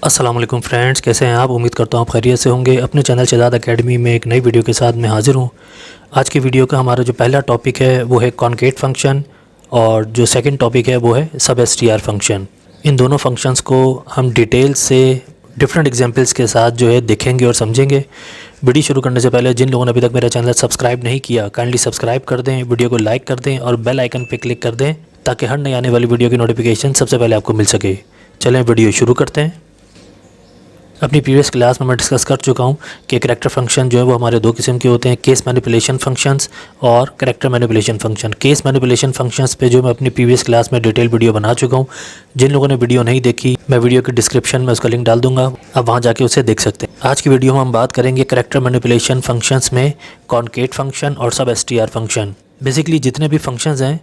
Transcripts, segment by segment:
अस्सलाम वालेकुम फ्रेंड्स, कैसे हैं आप। उम्मीद करता हूँ आप खैरियत से होंगे। अपने चैनल शहजाद एकेडमी में एक नई वीडियो के साथ मैं हाज़िर हूँ। आज की वीडियो का हमारा जो पहला टॉपिक है वो है कॉनकेट फंक्शन और जो सेकंड टॉपिक है वो है सब एसटीआर फंक्शन। इन दोनों फंक्शंस को हम डिटेल से डिफरेंट एग्जांपल्स के साथ जो है देखेंगे और समझेंगे। वीडियो शुरू करने से पहले जिन लोगों ने अभी तक मेरा चैनल सब्सक्राइब नहीं किया, काइंडली सब्सक्राइब कर दें, वीडियो को लाइक कर दें और बेल आइकन पर क्लिक कर दें ताकि हर नई आने वाली वीडियो की नोटिफिकेशन सबसे पहले आपको मिल सके। चलें वीडियो शुरू करते हैं। अपनी प्रीवियस क्लास में मैं डिस्कस कर चुका हूँ कि कैरेक्टर फंक्शन जो है वो हमारे दो किस्म के होते हैं, केस मैनिपुलेशन फंक्शंस और character manipulation function. Case manipulation functions पे जो मैं अपनी प्रीवियस क्लास में डिटेल वीडियो बना चुका हूँ। जिन लोगों ने वीडियो नहीं देखी, मैं वीडियो के डिस्क्रिप्शन में उसका लिंक डाल दूंगा, आप वहाँ जाके उसे देख सकते हैं। आज की वीडियो में हम बात करेंगे कैरेक्टर मैनिपुलेशन फंक्शंस में कॉनकेट फंक्शन और सब एसटीआर फंक्शन। बेसिकली जितने भी फंक्शंस हैं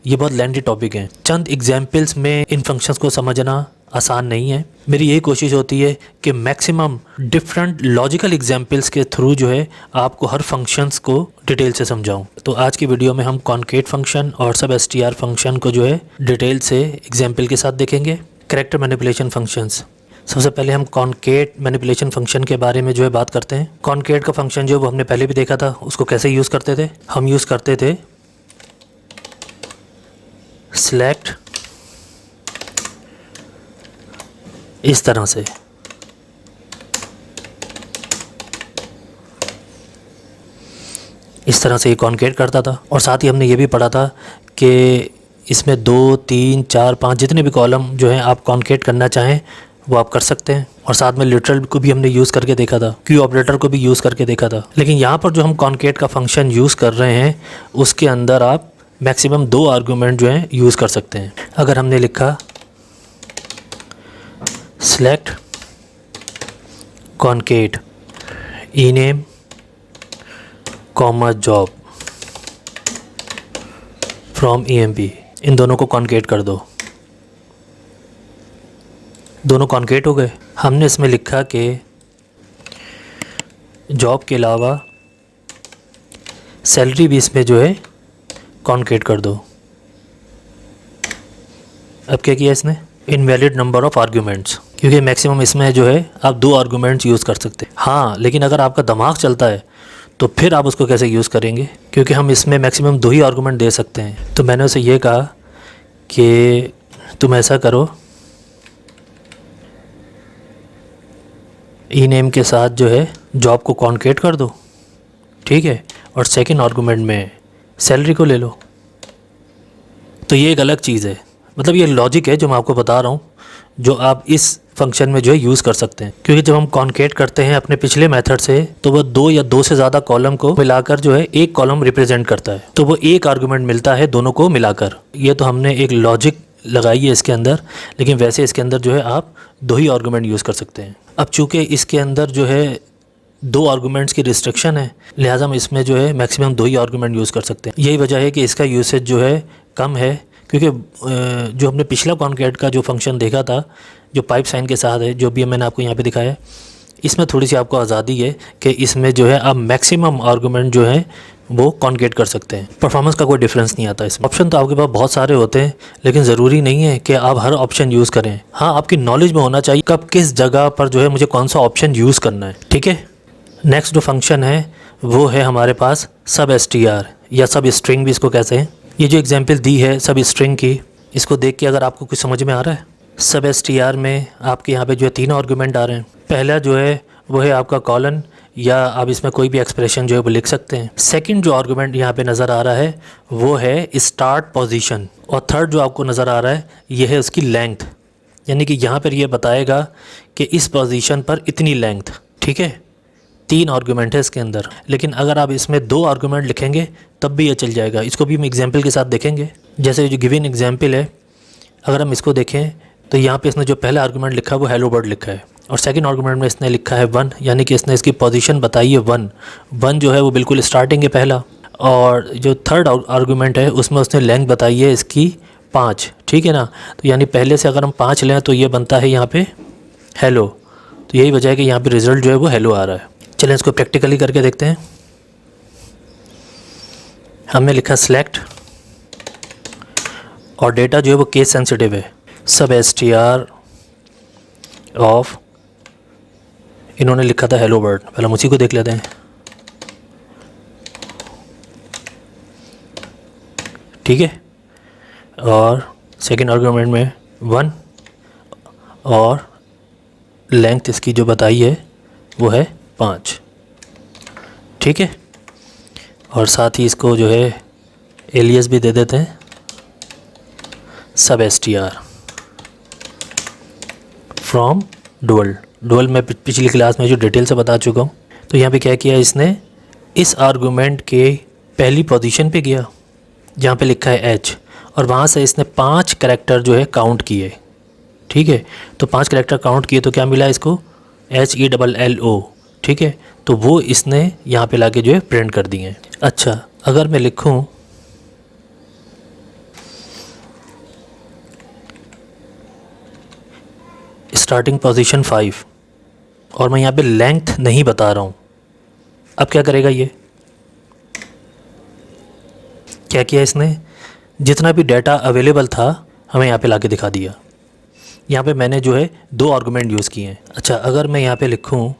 ये बहुत लेंथी टॉपिक हैं। चंद एग्जाम्पल्स में इन फंक्शंस को समझना आसान नहीं है। मेरी यही कोशिश होती है कि मैक्सिमम डिफरेंट लॉजिकल एग्जाम्पल्स के थ्रू जो है आपको हर फंक्शंस को डिटेल से समझाऊं। तो आज की वीडियो में हम कॉनकेट फंक्शन और सब एसटीआर फंक्शन को जो है डिटेल से एग्जाम्पल के साथ देखेंगे। कैरेक्टर मैनिपुलेशन फंक्शंस, सबसे पहले हम कॉनकेट मैनिपुलेशन फंक्शन के बारे में जो है बात करते हैं। कॉनकेट का फंक्शन जो वो हमने पहले भी देखा था, उसको कैसे यूज़ करते थे। हम यूज़ करते थे सेलेक्ट इस तरह से, इस तरह से ये कॉनकेट करता था। और साथ ही हमने ये भी पढ़ा था कि इसमें 2, 3, 4, 5 जितने भी कॉलम जो हैं आप कॉनकेट करना चाहें वो आप कर सकते हैं। और साथ में लिटरल को भी हमने यूज़ करके देखा था, क्यू ऑपरेटर को भी यूज़ करके देखा था। लेकिन यहाँ पर जो हम कॉनकेट का फंक्शन यूज़ कर रहे हैं उसके अंदर आप मैक्सिमम 2 आर्गूमेंट जो हैं यूज़ कर सकते हैं। अगर हमने लिखा select concat ename comma job from emp, इन दोनों को कॉनकेट कर दो। दोनों कॉनकेट हो गए। हमने इसमें लिखा कि जॉब के अलावा सैलरी भी इसमें जो है कॉनकेट कर दो। अब क्या किया इसने, इनवैलिड नंबर ऑफ़ आर्ग्यूमेंट्स, क्योंकि मैक्सिमम इसमें जो है आप 2 आर्गूमेंट्स यूज़ कर सकते हैं। हाँ, लेकिन अगर आपका दिमाग चलता है तो फिर आप उसको कैसे यूज़ करेंगे, क्योंकि हम इसमें मैक्सिमम 2 ही आर्गूमेंट दे सकते हैं। तो मैंने उसे ये कहा कि तुम ऐसा करो, ई-नेम के साथ जो है जॉब को कॉनकेट कर दो, ठीक है, और सेकंड आर्गूमेंट में सैलरी को ले लो। तो ये एक अलग चीज़ है, मतलब ये लॉजिक है जो मैं आपको बता रहा हूँ, जो आप इस फंक्शन में जो है यूज़ कर सकते हैं। क्योंकि जब हम कॉनकेट करते हैं अपने पिछले मेथड से तो वह 2 या 2 से ज़्यादा कॉलम को मिलाकर जो है एक कॉलम रिप्रेजेंट करता है, तो वो एक आर्गूमेंट मिलता है दोनों को मिलाकर। ये तो हमने एक लॉजिक लगाई है इसके अंदर, लेकिन वैसे इसके अंदर जो है आप 2 ही आर्गूमेंट यूज़ कर सकते हैं। अब चूँकि इसके अंदर जो है 2 आर्गूमेंट्स की रिस्ट्रिक्शन है, लिहाजा हम इसमें जो है मैक्सिमम 2 ही आर्गूमेंट यूज़ कर सकते हैं। यही वजह है कि इसका यूसेज जो है कम है, क्योंकि जो हमने पिछला कॉनकेट का जो फंक्शन देखा था जो पाइप साइन के साथ है, जो भी मैंने आपको यहाँ पे दिखाया है, इसमें थोड़ी सी आपको आज़ादी है कि इसमें जो है आप मैक्सिमम आर्गूमेंट जो है वो कॉनकेट कर सकते हैं। परफॉर्मेंस का कोई डिफरेंस नहीं आता इसमें। ऑप्शन तो आपके पास बहुत सारे होते हैं, लेकिन ज़रूरी नहीं है कि आप हर ऑप्शन यूज़ करें। हाँ, आपकी नॉलेज में होना चाहिए कब किस जगह पर जो है मुझे कौन सा ऑप्शन यूज़ करना है, ठीक है। नेक्स्ट जो फंक्शन है वो है हमारे पास सब एसटीआर या सब स्ट्रिंग भी इसको कहते हैं। ये जो एग्जांपल दी है सब स्ट्रिंग की, इसको देख के अगर आपको कुछ समझ में आ रहा है। सब एसटीआर में आपके यहाँ पे जो है 3 आर्गूमेंट आ रहे हैं। पहला जो है वो है आपका कॉलन, या आप इसमें कोई भी एक्सप्रेशन जो है वो लिख सकते हैं। सेकंड जो आर्गूमेंट यहाँ पे नज़र आ रहा है वो है स्टार्ट पोजीशन, और थर्ड जो आपको नज़र आ रहा है ये है उसकी लेंथ, यानी कि यहाँ पर ये बताएगा कि इस पोजीशन पर इतनी लेंथ, ठीक है। 3 आर्गूमेंट है इसके अंदर, लेकिन अगर आप इसमें 2 आर्गूमेंट लिखेंगे तब भी ये चल जाएगा। इसको भी हम एग्जाम्पल के साथ देखेंगे। जैसे जो गिवन एग्जाम्पल है, अगर हम इसको देखें तो यहाँ पे इसने जो पहला आर्गूमेंट लिखा है वो हेलो वर्ल्ड लिखा है, और सेकंड आर्गूमेंट में इसने लिखा है 1, यानी कि इसने इसकी पोजीशन बताई है 1 जो है वो बिल्कुल स्टार्टिंग है पहला। और जो थर्ड आर्गूमेंट है उसमें उसने लेंथ बताई है इसकी 5, ठीक है ना। तो यानी पहले से अगर हम 5 लें तो ये बनता है यहाँ पे हेलो। तो यही वजह है कि यहाँ पे रिज़ल्ट जो है वो हेलो आ रहा है। चलें इसको प्रैक्टिकली करके देखते हैं। हमने लिखा सेलेक्ट, और डेटा जो है वो केस सेंसिटिव है, सब एसटीआर ऑफ, इन्होंने लिखा था हेलो वर्ल्ड, पहले हम उसी को देख लेते हैं। ठीक है, और सेकेंड आर्गुमेंट में 1 और लेंथ इसकी जो बताई है वो है 5। ठीक है, और साथ ही इसको जो है एलियस भी दे देते हैं सब str फ्रॉम डुअल। डुअल मैं पिछली क्लास में जो डिटेल से बता चुका हूँ। तो यहाँ पे क्या किया इसने, इस आर्गुमेंट के पहली पोजीशन पे गया जहाँ पे लिखा है h, और वहाँ से इसने 5 कैरेक्टर जो है काउंट किए। ठीक है, तो 5 कैरेक्टर काउंट किए तो क्या मिला इसको, HELLO। ठीक है, तो वो इसने यहाँ पे लाके जो है प्रिंट कर दिए हैं। अच्छा, अगर मैं लिखूँ स्टार्टिंग पोजीशन 5 और मैं यहाँ पे लेंथ नहीं बता रहा हूँ, अब क्या करेगा ये, क्या किया इसने, जितना भी डाटा अवेलेबल था हमें यहाँ पे लाके दिखा दिया। यहाँ पे मैंने जो है 2 आर्गुमेंट यूज़ किए हैं। अच्छा, अगर मैं यहाँ पे लिखूँ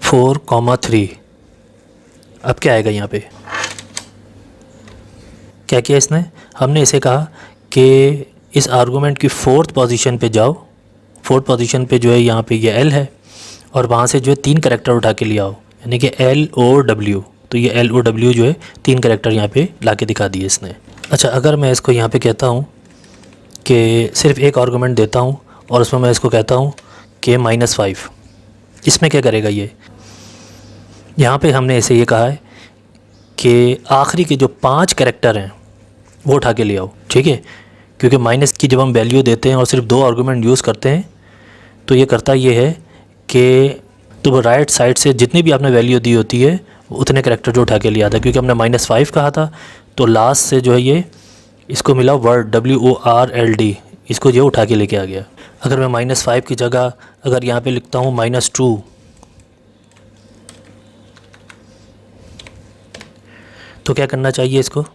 4,3, अब क्या आएगा यहाँ पे, क्या किया इसने, हमने इसे कहा कि इस आर्गुमेंट की 4th पोजीशन पे जाओ, 4th पोजीशन पे जो है यहाँ पे ये L है, और वहाँ से जो है 3 कैरेक्टर उठा के ले आओ, यानी कि LOW। तो ये LOW जो है 3 कैरेक्टर यहाँ पे लाके दिखा दिए इसने। अच्छा, अगर मैं इसको यहाँ पे कहता हूँ कि सिर्फ एक आर्गुमेंट देता हूँ और उसमें मैं इसको कहता हूँ कि -5, इसमें क्या करेगा ये, यहाँ पे हमने ऐसे ये कहा है कि आखिरी के जो 5 कैरेक्टर हैं वो उठा के ले आओ। ठीक है, क्योंकि माइनस की जब हम वैल्यू देते हैं और सिर्फ 2 आर्गुमेंट यूज़ करते हैं तो ये करता ये है कि तो राइट साइड से जितनी भी आपने वैल्यू दी होती है उतने कैरेक्टर जो उठा के लिया था, क्योंकि हमने -5 कहा था तो लास्ट से जो है ये इसको मिला वर्ड WORLD, इसको जो उठा के लेके आ गया। अगर मैं -5 की जगह अगर यहाँ पे लिखता हूँ -2, तो क्या करना चाहिए इसको,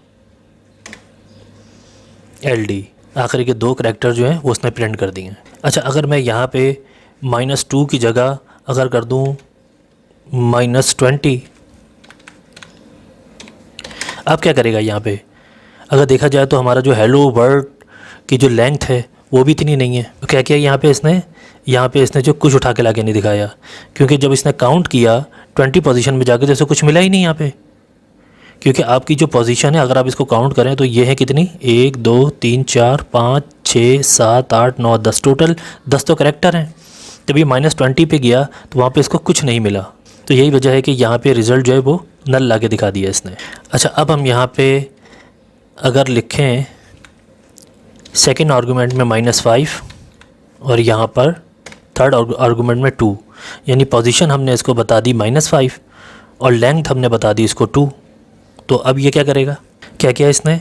LD, आखिरी के 2 कैरेक्टर जो हैं वो उसने प्रिंट कर दिए हैं। अच्छा, अगर मैं यहाँ पे -2 की जगह अगर कर दूँ -20, अब क्या करेगा यहाँ पे, अगर देखा जाए तो हमारा जो हेलो वर्ड की जो लेंथ है वो भी इतनी नहीं है। तो क्या किया यहाँ पे इसने जो कुछ उठा के लाके नहीं दिखाया, क्योंकि जब इसने काउंट किया 20 पोजीशन में जाके तो इसे कुछ मिला ही नहीं यहाँ पे, क्योंकि आपकी जो पोजीशन है अगर आप इसको काउंट करें तो ये है कितनी, 1 2 3 4 5 6 7 8 9 10, टोटल 10 तो कैरेक्टर हैं। जब ये -20 पे गया तो वहाँ पे इसको कुछ नहीं मिला, तो यही वजह है कि यहाँ पे रिज़ल्ट जो है वो नल ला के दिखा दिया इसने। अच्छा, अब हम यहाँ पे अगर लिखें सेकेंड आर्गूमेंट में -5 और यहाँ पर थर्ड आर्गूमेंट में 2, यानी पोजीशन हमने इसको बता दी -5 और लेंथ हमने बता दी इसको 2। तो अब ये क्या करेगा, क्या किया इसने,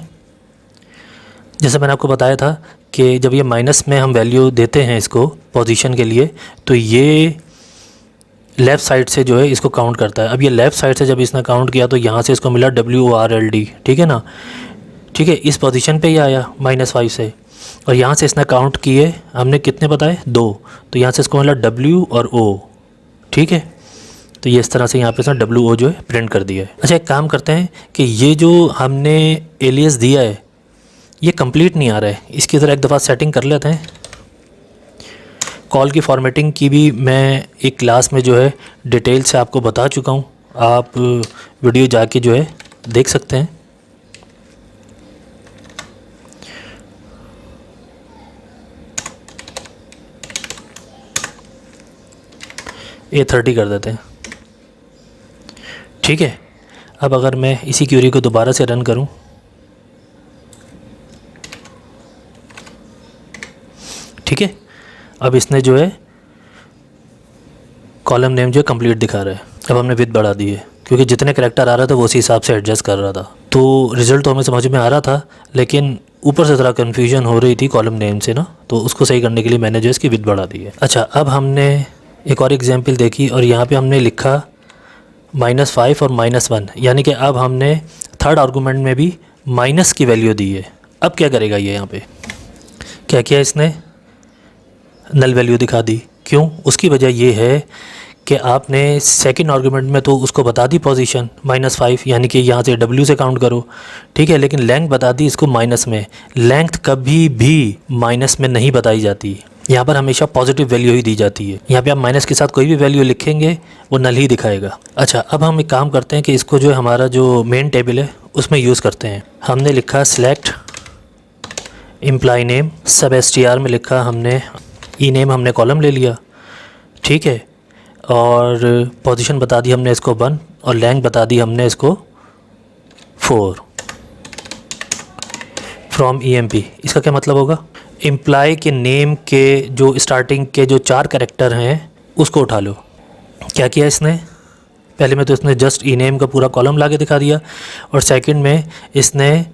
जैसे मैंने आपको बताया था कि जब ये माइनस में हम वैल्यू देते हैं इसको पोजीशन के लिए तो ये लेफ़्ट साइड से जो है इसको काउंट करता है। अब ये लेफ़्ट साइड से जब इसने काउंट किया तो यहाँ से इसको मिला WORLD, ठीक है ना, ठीक है, इस पोजीशन पे ही आया -5 से, और यहाँ से इसने काउंट किए हमने कितने बताए 2, तो यहाँ से इसको मिला W और O, ठीक है। तो ये इस तरह से यहाँ पे इसने WO जो है प्रिंट कर दिया है। अच्छा, एक काम करते हैं कि ये जो हमने एलियस दिया है ये कंप्लीट नहीं आ रहा है, इसकी ज़रा एक दफ़ा सेटिंग कर लेते हैं। कॉल की फॉर्मेटिंग की भी मैं एक क्लास में जो है डिटेल से आपको बता चुका हूँ, आप वीडियो जाके जो है देख सकते हैं। A30 कर देते हैं, ठीक है। अब अगर मैं इसी क्यूरी को दोबारा से रन करूं, ठीक है, अब इसने जो है कॉलम नेम जो है कंप्लीट दिखा रहा है। अब हमने विड्थ बढ़ा दी है क्योंकि जितने कैरेक्टर आ रहा था वो उसी हिसाब से एडजस्ट कर रहा था, तो रिज़ल्ट तो हमें समझ में आ रहा था, लेकिन ऊपर से ज़रा कन्फ्यूजन हो रही थी कॉलम नेम से ना, तो उसको सही करने के लिए मैंने जो इसकी विड्थ बढ़ा दी है। अच्छा, अब हमने एक और एग्जाम्पल देखी और यहाँ पे हमने लिखा -5 और -1, यानी कि अब हमने थर्ड आर्गूमेंट में भी माइनस की वैल्यू दी है। अब क्या करेगा ये यहाँ पे, क्या किया इसने, नल वैल्यू दिखा दी। क्यों, उसकी वजह ये है कि आपने सेकंड आर्गूमेंट में तो उसको बता दी पोजीशन -5, यानी कि यहाँ से W से काउंट करो, ठीक है, लेकिन लेंथ बता दी इसको माइनस में। लेंथ कभी भी माइनस में नहीं बताई जाती, यहाँ पर हमेशा पॉजिटिव वैल्यू ही दी जाती है। यहाँ पे आप माइनस के साथ कोई भी वैल्यू लिखेंगे वो नल ही दिखाएगा। अच्छा, अब हम एक काम करते हैं कि इसको जो है हमारा जो मेन टेबल है उसमें यूज़ करते हैं। हमने लिखा सिलेक्ट इम्प्लाई नेम, सब STR में लिखा हमने ई नेम, हमने कॉलम ले लिया, ठीक है, और पोजीशन बता दी हमने इसको 1 और लेंथ बता दी हमने इसको 4 फ्रॉम EMP। इसका क्या मतलब होगा, इम्प्लाई के नेम के जो स्टार्टिंग के जो 4 कैरेक्टर हैं उसको उठा लो। क्या किया इसने, पहले में तो इसने जस्ट ई नेम का पूरा कॉलम ला के दिखा दिया, और सेकंड में इसने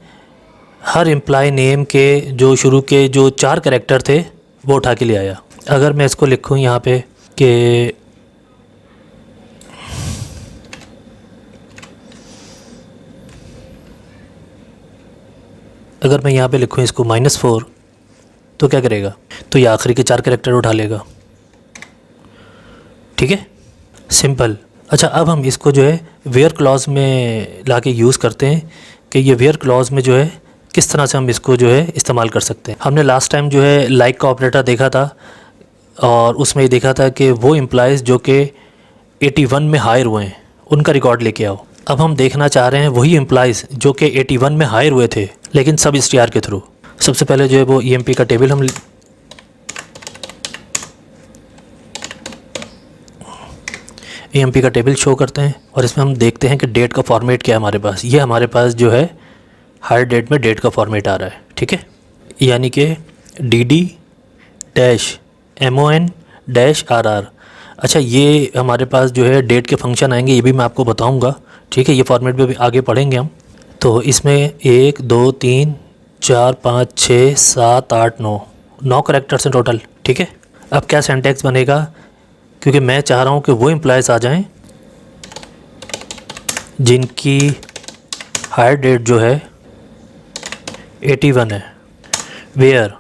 हर इम्प्लाई नेम के जो शुरू के जो 4 कैरेक्टर थे वो उठा के ले आया। अगर मैं इसको लिखूँ यहाँ पे कि अगर मैं यहाँ पे लिखूँ इसको -4, तो क्या करेगा, तो ये आखिरी के 4 कैरेक्टर उठा लेगा, ठीक है, सिंपल। अच्छा, अब हम इसको जो है वेयर क्लॉज में लाके यूज़ करते हैं कि ये वेयर क्लॉज में जो है किस तरह से हम इसको जो है इस्तेमाल कर सकते हैं। हमने लास्ट टाइम जो है लाइक का ऑपरेटर देखा था, और उसमें ये देखा था कि वो एम्प्लॉइज़ जो कि 81 में हायर हुए हैं उनका रिकॉर्ड लेके आओ। अब हम देखना चाह रहे हैं वही एम्प्लॉइज़ जो कि 81 में हायर हुए थे लेकिन सब STR के थ्रू। सबसे पहले जो है वो EMP का टेबल हम EMP का टेबल शो करते हैं, और इसमें हम देखते हैं कि डेट का फॉर्मेट क्या है हमारे पास। ये हमारे पास जो है हायर डेट में डेट का फॉर्मेट आ रहा है, ठीक है, यानी कि DD-MON-RR। अच्छा, ये हमारे पास जो है डेट के फंक्शन आएंगे, ये भी मैं आपको बताऊंगा, ठीक है, ये फॉर्मेट में भी आगे पढ़ेंगे हम। तो इसमें 1 2 3 4 5 6 7 8 9 कैरेक्टर्स हैं टोटल, ठीक है। अब क्या सिंटैक्स बनेगा, क्योंकि मैं चाह रहा हूँ कि वो एम्प्लॉयज़ आ जाएं जिनकी हायर डेट जो है 81 है, where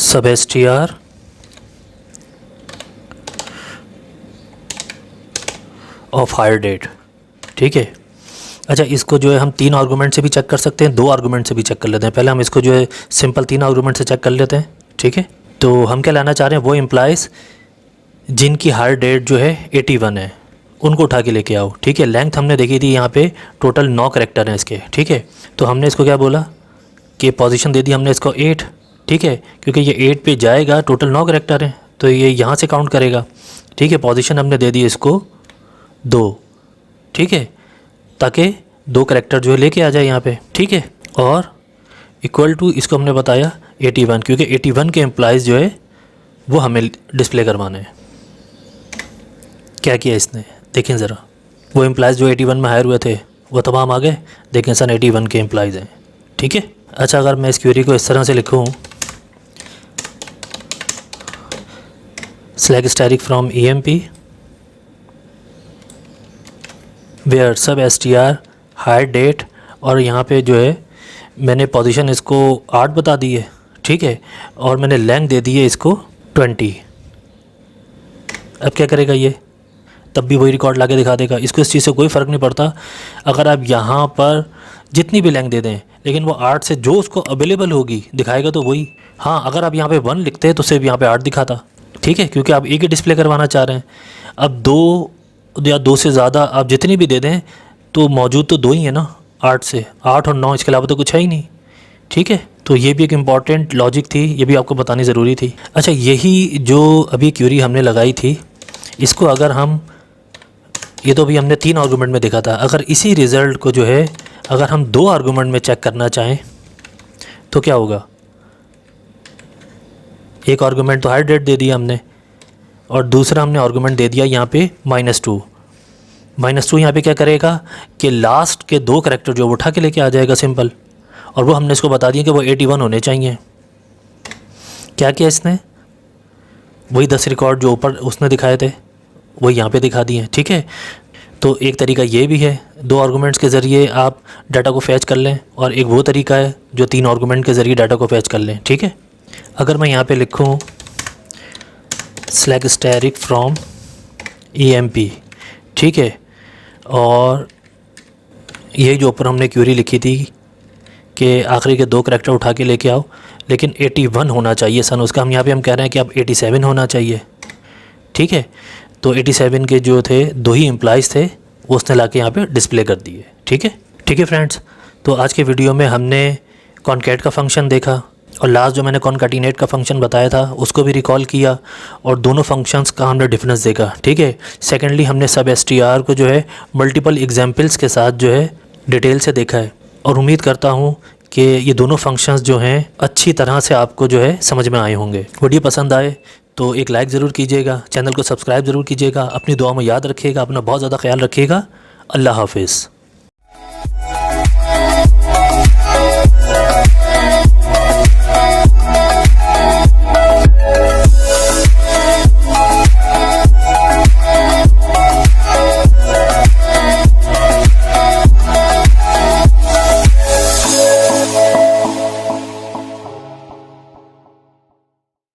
sub STR of higher date, ठीक है। अच्छा, इसको जो है हम 3 आर्गूमेंट से भी चेक कर सकते हैं, 2 आर्गूमेंट से भी चेक कर लेते हैं। पहले हम इसको जो है सिंपल 3 आर्गूमेंट से चेक कर लेते हैं, ठीक है। तो हम क्या लाना चाह रहे हैं, वो एम्प्लॉइज़ जिनकी हायर डेट जो है 81 है उनको उठा के लेके आओ, ठीक है। लेंथ हमने देखी थी, यहाँ पे टोटल 9 कैरेक्टर हैं इसके, ठीक है। तो हमने इसको क्या बोला कि पोजीशन दे दी हमने इसको 8, ठीक है, क्योंकि ये 8 पे जाएगा, टोटल 9 कैरेक्टर हैं तो ये यहाँ से काउंट करेगा, ठीक है। पोजीशन हमने दे दी इसको 2, ठीक है, ताकि 2 कैरेक्टर जो है लेके आ जाए यहाँ पे, ठीक है। और इक्वल टू इसको हमने बताया 81, क्योंकि 81 के एम्प्लॉइज़ जो है वो हमें डिस्प्ले करवाने हैं। क्या किया इसने, देखें ज़रा, वो एम्प्लॉइज़ जो 81 में हायर हुए थे वो तमाम आ गए, देखें सन 81 के एम्प्लॉइज़ हैं, ठीक है। अच्छा, अगर मैं इस क्वेरी को इस तरह से लिखूँ, select static from EMP where sub STR hire date, और यहाँ पे जो है मैंने पोजीशन इसको 8 बता दी है, ठीक है, और मैंने लेंथ दे दी है इसको 20। अब क्या करेगा ये, तब भी वही रिकॉर्ड लाके दिखा देगा, इसको इस चीज़ से कोई फ़र्क नहीं पड़ता। अगर आप यहाँ पर जितनी भी लेंथ दे दें, लेकिन वो 8 से जो उसको अवेलेबल होगी दिखाएगा तो वही। हाँ, अगर आप यहाँ पे 1 लिखते हैं तो सिर्फ यहाँ पे 8 दिखाता, ठीक है, क्योंकि आप एक ही डिस्प्ले करवाना चाह रहे हैं। अब 2 या 2 से ज़्यादा आप जितनी भी दे दें तो मौजूद तो 2 ही है ना, 8 से 8 और 9, इसके अलावा तो कुछ है ही नहीं, ठीक है। तो ये भी एक इम्पॉर्टेंट लॉजिक थी, ये भी आपको बतानी ज़रूरी थी। अच्छा, यही जो अभी क्यूरी हमने लगाई थी, इसको अगर हम, ये तो अभी हमने 3 आर्गूमेंट में देखा था, अगर इसी रिज़ल्ट को जो है अगर हम 2 आर्गूमेंट में चेक करना चाहें तो क्या होगा। एक आर्गूमेंट तो हायर डेट दे दिया हमने, और दूसरा हमने आर्गूमेंट दे दिया यहाँ पे -2। -2 यहाँ पे क्या करेगा कि लास्ट के 2 कैरेक्टर जो उठा के लेके आ जाएगा, सिंपल। और वो हमने इसको बता दिया कि वो 81 होने चाहिए। क्या किया इसने, वही 10 रिकॉर्ड जो ऊपर उसने दिखाए थे वही यहाँ पे दिखा दिए, ठीक है। तो एक तरीका ये भी है, 2 आर्गूमेंट्स के ज़रिए आप डाटा को फैच कर लें, और एक वो तरीका है जो 3 आर्गूमेंट के ज़रिए डाटा को फैच कर लें। ठीक है, अगर मैं यहाँ पे लिखूँ सेलेक्ट स्टैटिक फ्रॉम EMP, ठीक है, और ये जो ऊपर हमने क्वेरी लिखी थी कि आखिरी के 2 करैक्टर उठा के लेके आओ, लेकिन 81 होना चाहिए सन उसका, हम यहाँ पे हम कह रहे हैं कि अब 87 होना चाहिए। ठीक है, तो 87 के जो थे 2 ही एम्प्लॉइज़ थे, वो उसने ला के यहाँ पर डिस्प्ले कर दिए। ठीक है फ्रेंड्स, तो आज के वीडियो में हमने कॉनकैट का फंक्शन देखा, और लास्ट जो मैंने कॉनकैटिनेट का फंक्शन बताया था उसको भी रिकॉल किया, और दोनों फंक्शंस का हमने डिफरेंस देखा। ठीक है, सेकेंडली हमने सब STR को जो है मल्टीपल एग्जांपल्स के साथ जो है डिटेल से देखा है, और उम्मीद करता हूँ कि ये दोनों फंक्शंस जो हैं अच्छी तरह से आपको जो है समझ में आए होंगे। वीडियो पसंद आए तो एक लाइक ज़रूर कीजिएगा, चैनल को सब्सक्राइब ज़रूर कीजिएगा, अपनी दुआ में याद रखिएगा, अपना बहुत ज़्यादा ख्याल रखिएगा। अल्लाह हाफिज़।